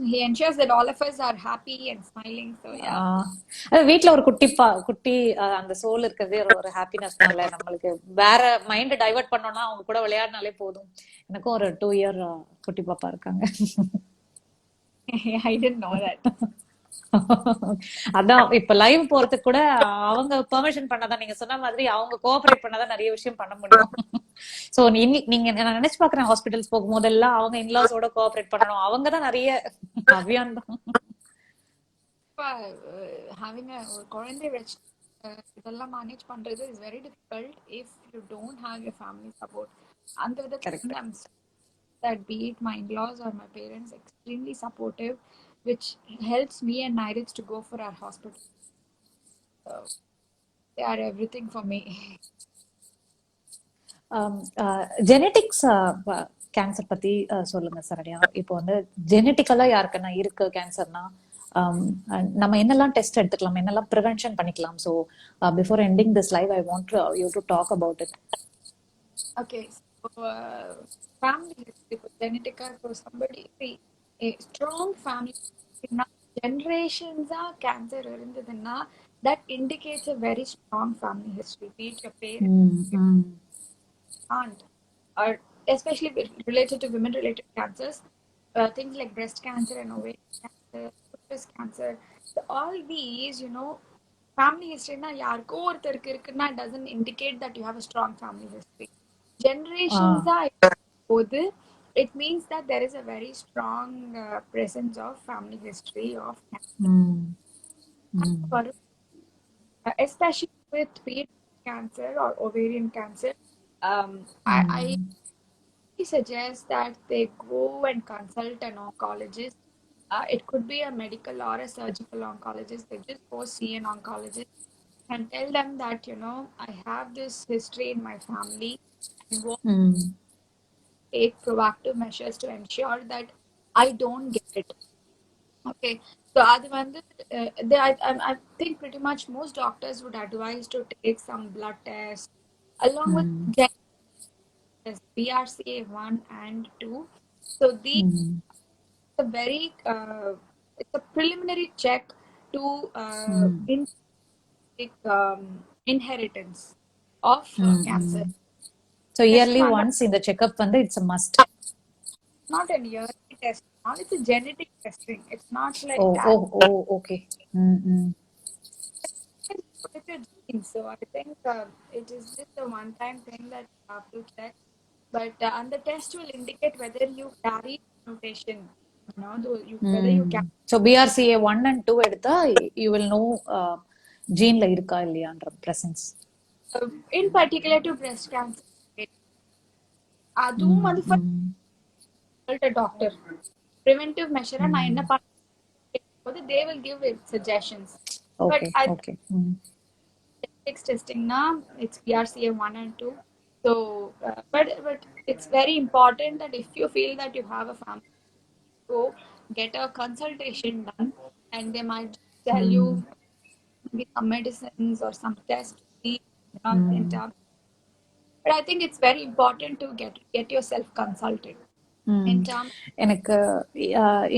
he ensures that all of us are happy and smiling. So yeah. அது வீட்ல ஒரு குட்டி அந்த soul இருக்கிறதே ஒரு ஒரு ஹாப்பினஸ் தான்ல நம்மளுக்கு. வேற மைண்ட் டைவர்ட் பண்ணோம்னா அவங்க கூட விளையாடினாலே போதும். எனக்கும் ஒரு 2 இயர் குட்டி பாப்பா இருக்காங்க. I didn't know that. அதான் இப்ப லைவ் போறதுக்கு கூட அவங்க பெர்மிஷன் பண்ணாதான், நீங்க சொன்ன மாதிரி அவங்க கோஆபரேட் பண்ணாதான் நிறைய விஷயம் பண்ண முடியும். சோ நீங்க நான் நினைச்சு பாக்குறேன், ஹாஸ்பிட்டல்ஸ் போகும் போதெல்லாம் அவங்க இன்லாஸோட கோஆபரேட் பண்ணணும். அவங்கதான் நிறைய அவ்வியான் தான். Having a ஒரு குழந்தை வச்சு இதெல்லாம் மேனேஜ் பண்றது is very difficult if you don't have your family support. அந்த விதத்துல கரெக்ட். வந்து I'm that be it my in-laws or my parents extremely supportive, which helps me and Niraj to go for our hospital. They are everything for me. Genetics cancer பத்தி சொல்லுங்க சரண்யா. இப்போ வந்து ஜெனட்டிக்கலா யாருக்குன்னா இருக்கு கேன்சர்னா நம்ம என்னெல்லாம் டெஸ்ட் எடுத்துக்கலாம், என்னெல்லாம் ப்ரிவென்ஷன் பண்ணிக்கலாம்? So before ending this live I want you to talk about it. Okay, so family history for genetica for somebody, see, a strong family history, generations cancer இருந்ததுன்னா that indicates a very strong family history. Be it your parents, your aunt, or especially related to women-related cancers, things like breast cancer and ovarian cancer, uterus cancer. So all these, family history na யாருக்கோ ஒருத்தருக்கு இருக்குன்னா doesn't indicate that you have a strong family history. Generations போது it means that there is a very strong presence of family history of cancer. Especially with breast cancer or ovarian cancer, I suggest that they go and consult an oncologist. It could be a medical or a surgical oncologist. They just go see an oncologist and tell them that, I have this history in my family and what take proactive measures to ensure that I don't get it. Okay. So அது வந்து I think pretty much most doctors would advise to take some blood tests along with tests, BRCA1 and 2. So these are very it's a preliminary check to inheritance of cancer. So Test early பண்ண once இந்த checkup வந்து it's a must. not a yearly test. Now it's a genetic testing. It's not oh like oh that. Oh okay. With your genes. So I think it is just a one-time thing that you have to check. But and the test will indicate whether you carry mutation. Whether you carry. So BRCA 1 and 2 எடுத்தா you will know ஜீன்ல இருக்கா இல்லையான்ற presence. In particular to breast cancer. அதுவும் வந்து consult a doctor. Preventive measure நான் என்ன பண்ண they will give it suggestions. But okay I okay. genetics testing now it's BRCA1 and 2. So but it's very important that if you feel that you have a family go get a consultation done, and they might tell Mm. you maybe some medicines or some tests to see, in Mm. terms. But I think it's very important to get yourself consulted ம். in terms. எனக்கு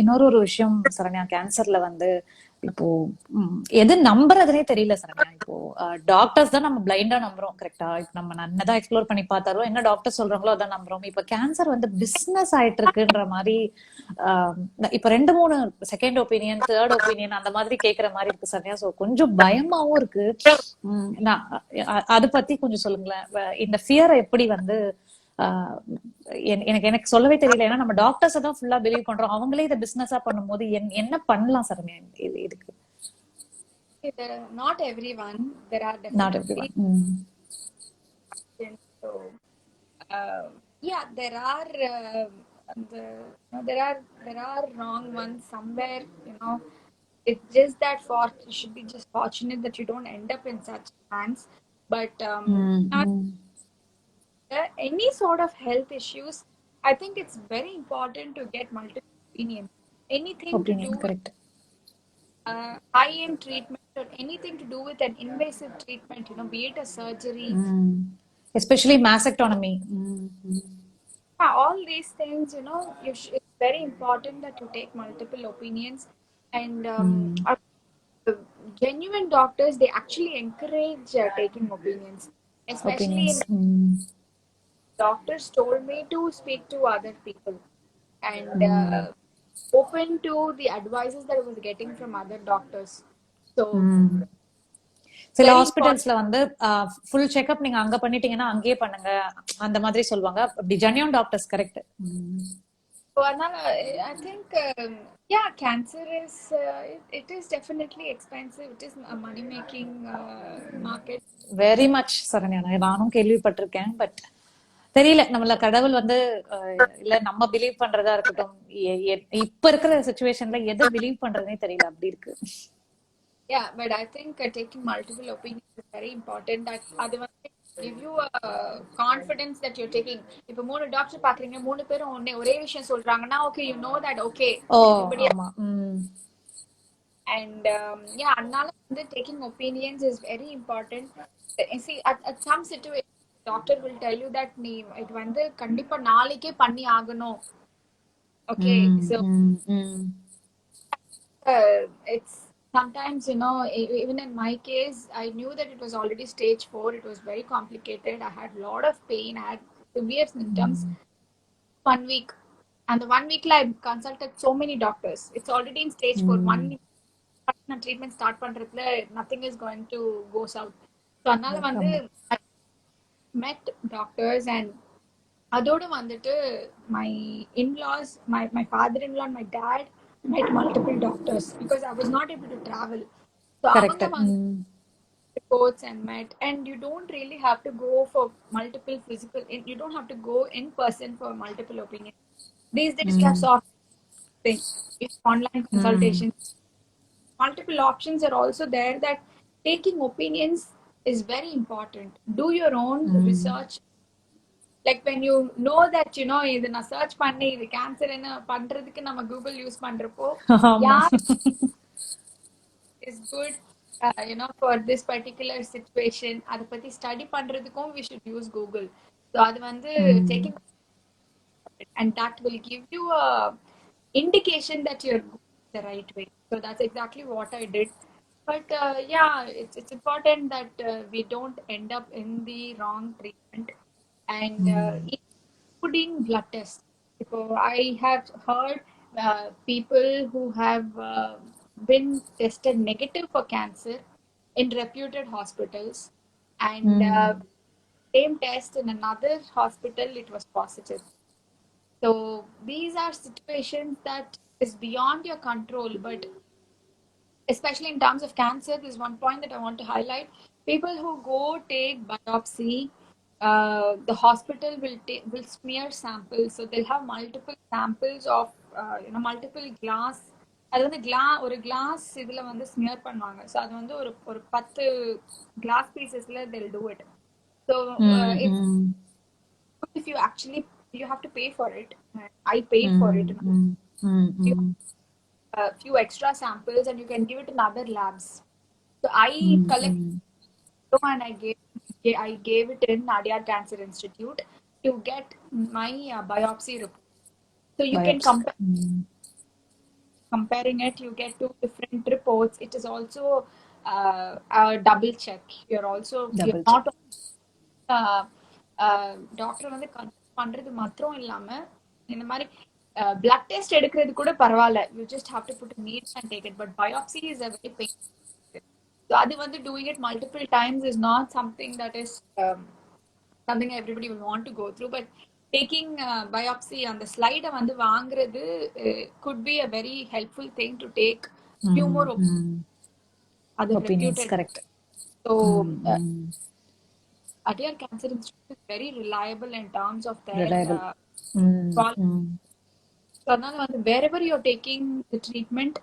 இன்னொரு ஒரு விஷயம் சரண்யா, கேன்சர்ல வந்து இப்போ எது நம்புறதுனே தெரியல சரண்யா. இப்போ டாக்டர்ஸ் தான் நம்ம பிளைண்டா நம்புறோம், கரெக்டா? இப்ப நம்ம என்னதான் எக்ஸ்ப்ளோர் பண்ணி பார்த்தாலும் என்ன டாக்டர் சொல்றாங்களோ அதான் நம்புறோம். இப்ப கேன்சர் வந்து பிசினஸ் ஆயிட்டு இருக்குன்ற மாதிரி ஆஹ் இப்ப 2 3 செகண்ட் ஒப்பீனியன், தேர்ட் ஒப்பீனியன் அந்த மாதிரி கேக்குற மாதிரி இருக்கு சரண்யா. சோ கொஞ்சம் பயமாவும் இருக்கு. நான் அது பத்தி கொஞ்சம் சொல்லுங்களேன். இந்த ஃபியரை எப்படி வந்து ஆஹ் எனக்கு எனக்கு சொல்லவே தெரியல. ஏன்னா நம்ம டாக்டர்ஸ் தான் ஃபுல்லா பிலீவ் பண்றோம். அவங்களே இதை பிசினஸா பண்ணும்போது என்ன பண்ணலாம் சரண்யா இதுக்கு? Not everyone. There are not definitely every one. exceptions. So yeah, there are there are wrong ones somewhere. It's just that you should be just fortunate that you don't end up in such hands. But any sort of health issues, I think it's very important to get multiple opinions. Anything to do opinion with correct. high-end treatment or anything to do with an invasive treatment, be it a surgery. Especially mastectomy. Yeah, all these things, it's very important that you take multiple opinions. And genuine doctors, they actually encourage taking opinions, especially opinions. in doctors told me to speak to other people and open to the advices that I was getting from other doctors. So சில very important. ஹாஸ்பிட்டல்ஸ்ல வந்து full checkup நீங்க அங்க பண்ணிட்டீங்கன்னா அங்கேயே பண்ணுங்க அந்த மாதிரி சொல்லுவாங்க. அப்படி genuine doctors correct. So I think yeah, cancer is it is definitely expensive. It is a money making market. Very much Saranya. நானும் கேள்விப்பட்டிருக்கேன். பட் தெரியல, நம்மள கடவுள் வந்து இல்ல நம்ம பிலீவ் பண்றதா இருக்கட்டும், இப்ப இருக்கிற சுச்சுவேஷன்ல எதை பிலீவ் பண்றதுனே தெரியல, அப்படி இருக்கு. Yeah, but I think taking multiple opinions is very important. That அது வந்து give you a confidence that you're taking. இப்போ 3 டாக்டர் பாக்குறீங்க, 3 பேரும் ஒரே விஷயம் சொல்றாங்கன்னா, okay, you know that okay, O everybody. ஆமா. And yeah, அதனால வந்து taking opinions is very important. See, at some situation, doctor will tell you that நீ இது வந்து கண்டிப்பா நாளைக்கே பண்ணி ஆகணும். Okay, so it's sometimes, even in my case, I knew that it was already stage 4. It was very complicated. I had a lot of pain. I had severe symptoms. 1 week. And the 1 week, I consulted so many doctors. It's already in stage 4. 1 week treatment start பண்றதுல nothing is going to go south. So அதனால வந்து ஆமா. I met doctors and அதோட வந்துட்டு my in-laws, my father-in-law and my dad met multiple doctors because I was not able to travel. So correct. அவங்க வந்து reports and met, and you don't really have to go for multiple physical. You don't have to go in person for multiple opinions. These days you have soft thing, you have online consultation. Multiple options are also there. That taking opinions is very important. Do your own research. Like when you know that இது நான் search பண்ணி இது கேன்சர்னு பண்றதுக்கு நம்ம Google use பண்றப்போ ஆமா. யார் is good for this particular situation, அதை பத்தி ஸ்டடி பண்றதுக்கும் we should use Google. So அது வந்து taking, and that will give you a indication that you're going the right way. So that's exactly what I did. But yeah, it's important that we don't end up in the wrong treatment. And including blood tests. So I have heard people who have been tested negative for cancer in reputed hospitals, and same test in another hospital, it was positive. So these are situations that is beyond your control, but especially in terms of cancer, there's one point that I want to highlight. People who go take biopsy, the hospital will smear samples, so they'll have multiple samples of multiple glass. அது வந்து ஒரு class இதுல வந்து smear பண்ணுவாங்க. So அது வந்து ஒரு ஒரு 10 glass பீசஸ்ல they'll do it. So it's if you actually you have to pay for it. I paid for it. Mm, mm, A few extra samples and you can give it in other labs. So I mm, collected mm. and I gave it in Nadia Cancer Institute to get my biopsy report. So you can Biopsy. comparing it. You get two different reports. It is also a double check. You're Double check. not doctor வந்து consult பண்றது மாத்திரம் இல்லாம இந்த மாதிரி blood test எடுக்கிறது கூட பரவாயில்ல you just have to put need and take it but biopsy is a very pain so அது வந்து doing it multiple times is not something that is something everybody will want to go through but taking biopsy அந்த ஸ்லைடை வந்து வாங்குறது could be a very helpful thing to take few more other Opinions, reputed. correct. So Mm. Adyar Cancer Institute is very reliable in terms of their Reliable. quality. So அதனால வந்து wherever you're taking the treatment,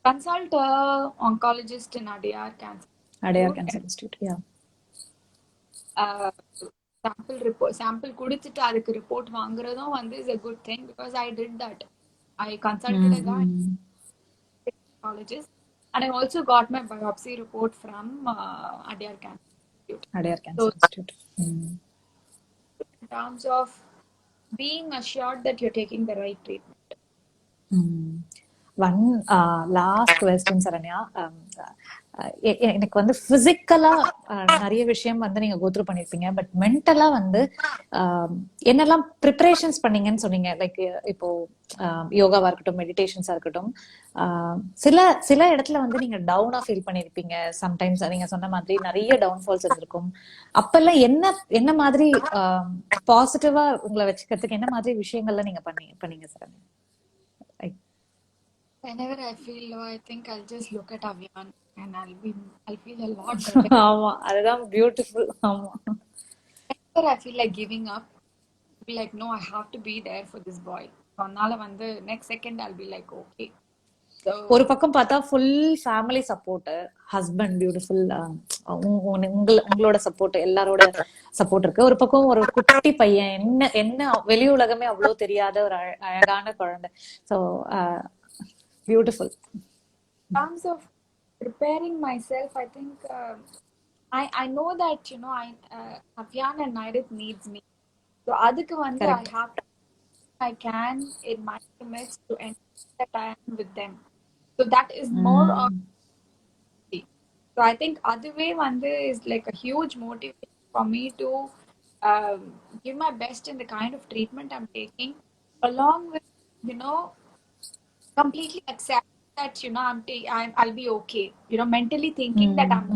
consult a oncologist in Adyar Cancer Adyar Institute. Cancer Institute, yeah. Sample கொடுத்துட்டு அதுக்கு report வாங்குறதும் வந்து is a good thing because I did that. I consulted a gynecologist and I also got my biopsy report from Adyar Cancer Institute. Adyar So Cancer Institute. in terms of being assured that you're taking the right treatment. One last question Saranya. எனக்கு வந்து பிசிக்கலா நிறைய விஷயம் வந்து நீங்க go through பண்ணிருப்பீங்க, but மென்டலா வந்து என்னெல்லாம் ப்ரிப்பரேஷன்ஸ் பண்ணீங்கன்னு சொன்னீங்க. லைக் இப்போ யோகாவா இருக்கட்டும், மெடிடேஷன்ஸா இருக்கட்டும், சில சில இடத்துல வந்து நீங்க டவுனா ஃபீல் பண்ணிருப்பீங்க. சம்டைம்ஸ் நீங்க சொன்ன மாதிரி நிறைய டவுன்ஃபால்ஸ் இருந்திருக்கும். அப்பெல்லாம் என்ன என்ன மாதிரி பாசிட்டிவா உங்களை வச்சுக்கிறதுக்கு என்ன மாதிரி விஷயங்கள்ல நீங்க பண்ணீங்க Saranya? Whenever I feel low, I think I'll just look at Avian and I'll feel a lot better. ஆமா, அதுதான் பியூட்டிஃபுல். ஆமா, Whenever I feel like giving up, I'll be like, no, I have to be there for this boy. So அதனால வந்து next second I'll be like, okay. So ஒரு பக்கம் பார்த்தா full family support, husband beautiful, உங்களோட support, எல்லாரோட support இருக்கு. ஒரு பக்கம் ஒரு குட்டி பையன், என்ன என்ன வெளி உலகமே அவ்வளவு தெரியாத ஒரு அழகான குழந்தை. So beautiful. in terms of preparing myself, I think I know that Avian and Nairit needs me. So அதுக்கு வந்து I correct. have to I can in my limits to ensure that I am with them. So that is more of so I think other way Vande is like a huge motivation for me to give my best in the kind of treatment I'm taking, along with completely accept that I'll be okay. Mentally thinking that I'm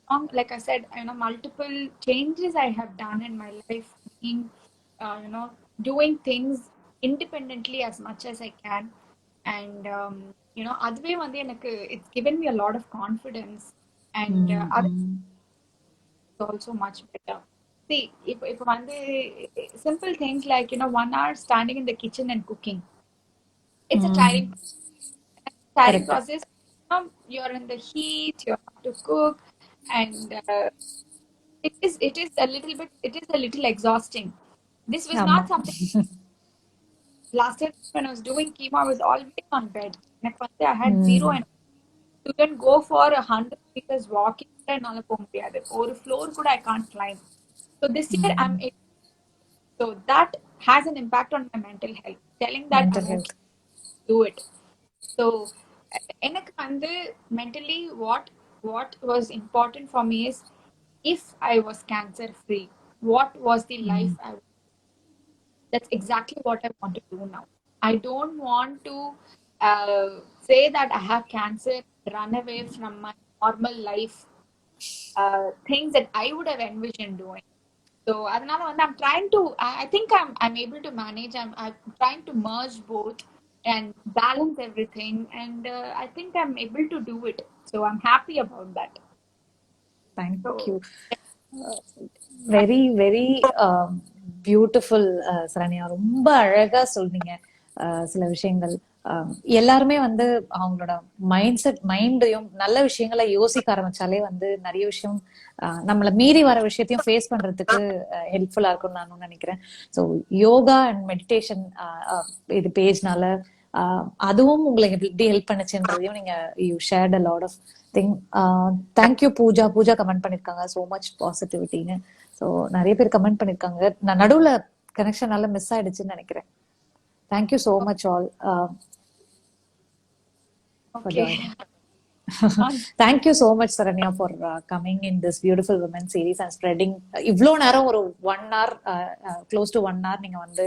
wrong. Like I said, multiple changes I have done in my life, being doing things independently as much as I can, and அதுவே வந்து எனக்கு it's given me a lot of confidence and other also much better. See, if வந்து simple things like 1 hour standing in the kitchen and cooking, it's a tiring correct. process. You're in the heat, you have to cook, and it is a little exhausting. This was ஆமா. not something last time when I was doing chemo. I was always on bed. I had zero and you can go for 100 meters walking என்னால போக முடியாது. ஒரு floor கூட I can't climb. So this year so that has an impact on my mental health. Telling that mental I'm health. okay, do it. So எனக்கு வந்து mentally what was important for me is if I was cancer free, what was the life that's exactly what I want to do now. I don't want to say that I have cancer, run away from my normal life, things that I would have envisioned doing. So அதனால வந்து I'm trying to I think I'm able to manage. I'm trying to merge both and balance everything, and I think I'm able to do it. So I'm happy about that. Thank you. So very very beautiful Saranya. ரொம்ப அழகா சொன்னீங்க சில விஷயங்கள். எல்லாருமே வந்து அவங்களோட மைண்டையும் நல்ல விஷயங்களை யோசிக்க ஆரம்பிச்சாலே வந்து நிறைய விஷயம் நம்மள மீறி வர விஷயத்தையும் ஃபேஸ் பண்றதுக்கு ஹெல்ப்ஃபுல்லா இருக்கும்னு நானும் நினைக்கிறேன். ஸோ யோகா அண்ட் மெடிடேஷன் இது பேஜ்னால அதுவும் உங்களுக்கு எப்படி ஹெல்ப் பண்ணுச்சுன்றதையும் நீங்க you shared a lot of thing. Thank you Pooja. Pooja comment பண்ணிருக்காங்க சோ மச் பாசிட்டிவிட்டின்னு. ஸோ நிறைய பேர் கமெண்ட் பண்ணிருக்காங்க. நான் நடுவுல கனெக்ஷன் நல்லா மிஸ் ஆயிடுச்சுன்னு நினைக்கிறேன். Thank you so much all for Okay. joining. Thank you so much, Saranya, for coming in this beautiful women series and spreading. இவ்வளோ நேரம் ஒரு 1 hour, close to 1 hour நீங்க வந்து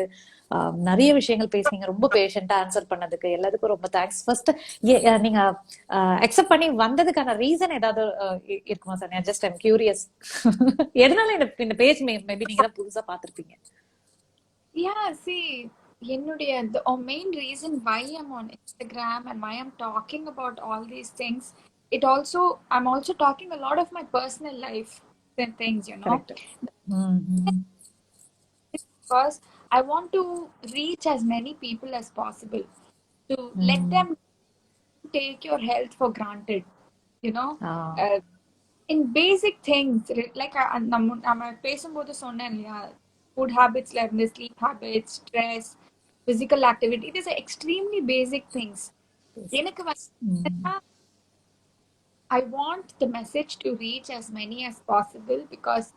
நிறைய விஷயங்கள் பேசுனீங்க. ரொம்ப பேஷண்டா ஆன்சர் பண்ணதுக்கு எல்லாத்துக்கும் ரொம்ப தேங்க்ஸ். ஃபர்ஸ்ட் நீங்க அக்செப்ட் பண்ணி வந்ததுக்கான ரீசன் ஏதாவது இருக்குமா சரண்யா? Just I'm curious. எதனால இந்த பேஜ் மேபி நீங்க தான் புதுசா பார்த்திருப்பீங்க. Yeah, see, the main reason why I'm on Instagram and why I'm talking about all these things, I'm also talking a lot of my personal life and things, correct. because I want to reach as many people as possible to let them take your health for granted, you know. Uh, in basic things, like நம்ம பேசும்போது சொன்னேன் இல்லையா, food habitsல இருந்து sleep habits, stress, physical activity, these are extremely basic things. எனக்கு வந்து I want the message to reach as many as possible because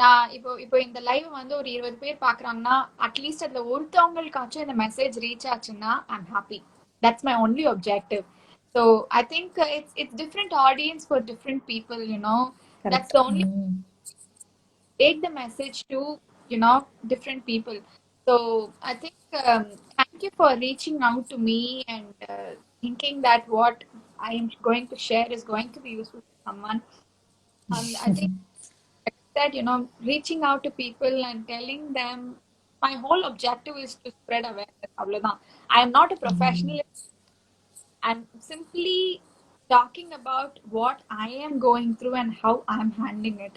நான் இப்போ இப்போ இந்த லைவ் வந்து ஒரு 20 பேர் பாக்குறாங்கன்னா அட்லீஸ்ட் அதுல ஒருத்தவங்களுக்காச்சும் இந்த மெசேஜ் ரீச் ஆச்சுன்னா I'm happy. That's my only objective. So I think it's different audience for different people, that's correct. the only take the message to different people. So I think thank you for reaching out to me and thinking that what I am going to share is going to be useful to someone. I think that reaching out to people and telling them my whole objective is to spread awareness. அவ்வளவுதான். I am not a professional. I'm simply talking about what I am going through and how I'm handling it.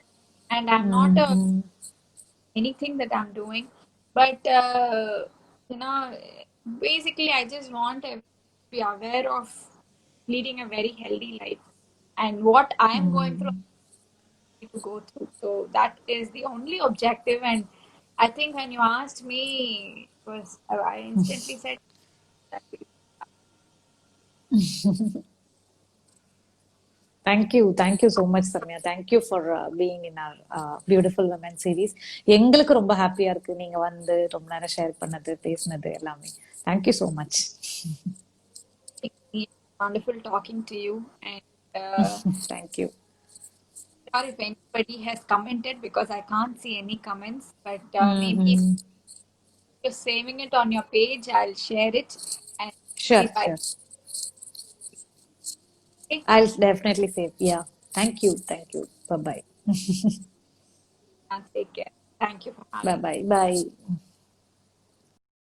And I'm not anything that I'm doing, but you know, basically, I just want to be aware of leading a very healthy life and what I am going through to go through. So that is the only objective. And I think when you asked me, was I instantly said that. Thank you so much Saranya. Thank you for being in our beautiful women series. எங்களுக்கு ரொம்ப ஹாப்பியா இருக்கு நீங்க வந்து ரொம்ப நேரம் share பண்ணது, பேசினது எல்லாமே. Thank you so much. It's wonderful talking to you. And thank you. sorry if anybody has commented because I can't see any comments, but maybe if you're saving it on your page, I'll share it and see sure if I sure. okay. I'll definitely save. Yeah. Thank you. Bye bye. Take care. Thank you for Bye having me. bye. Bye.